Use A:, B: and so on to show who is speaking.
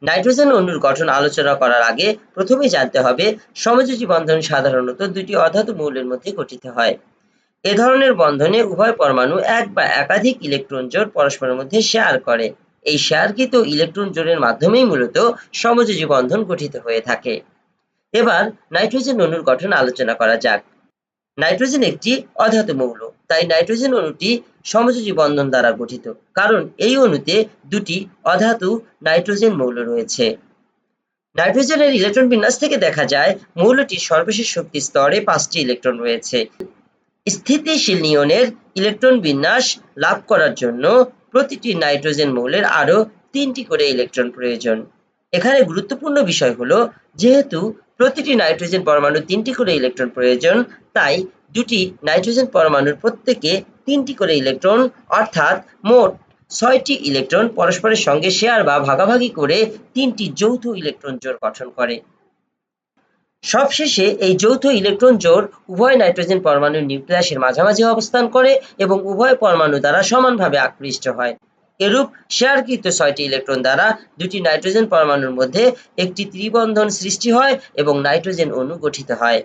A: Nitrogen অণুর গঠন আলোচনা করার আগে প্রথমেই জানতে হবে সমযোজী বন্ধন সাধারণত দুটি অধাতু মৌলের মধ্যে গঠিত হয়। এ ধরনের বন্ধনে উভয় পরমাণু এক বা একাধিক ইলেকট্রন জোড় পরস্পরের মধ্যে শেয়ার করে। এই শেয়ারকৃত ইলেকট্রন জোড়ের মাধ্যমেই মূলত সমযোজী বন্ধন গঠিত হয়ে থাকে। এবার নাইট্রোজেন অণুর গঠন আলোচনা করা যাক। নাইট্রোজেন একটি অধাতু মৌল, তাই নাইট্রোজেন অণুটি সমযোজী বন্ধন দ্বারা গঠিত, কারণ এই অণুতে দুটি অধাতু নাইট্রোজেন মৌল রয়েছে। নাইট্রোজেনের ইলেকট্রন বিন্যাস থেকে দেখা যায় মৌলটির সর্বশেষ শক্তি স্তরে 5টি ইলেকট্রন রয়েছে। স্থিতিশীল নিয়নের ইলেকট্রন বিন্যাস লাভ করার জন্য প্রতিটি নাইট্রোজেন মৌলের আরও 3টি করে ইলেকট্রন প্রয়োজন। এখানে গুরুত্বপূর্ণ বিষয় হলো, যেহেতু প্রতিটি নাইট্রোজেন পরমাণুর 3টি করে ইলেকট্রন প্রয়োজন, তাই দুটি নাইট্রোজেন পরমাণুর প্রত্যেকে 3টি করে ইলেকট্রন, অর্থাৎ মোট 6টি ইলেকট্রন পরস্পরের সঙ্গে শেয়ার বা ভাগাভাগি করে 3টি যৌথ ইলেকট্রন জোড় গঠন করে। সবশেষে এই যৌথ ইলেকট্রন জোড় উভয় নাইট্রোজেন পরমাণুর নিউক্লিয়াসের মাঝামাঝি অবস্থান করে এবং উভয় পরমাণু দ্বারা সমানভাবে আকৃষ্ট হয়। এরূপ শেয়ারকৃত 6টি ইলেকট্রন দ্বারা দুটি নাইট্রোজেন পরমাণুর মধ্যে একটি ত্রিবন্ধন সৃষ্টি হয় এবং নাইট্রোজেন অণু গঠিত হয়।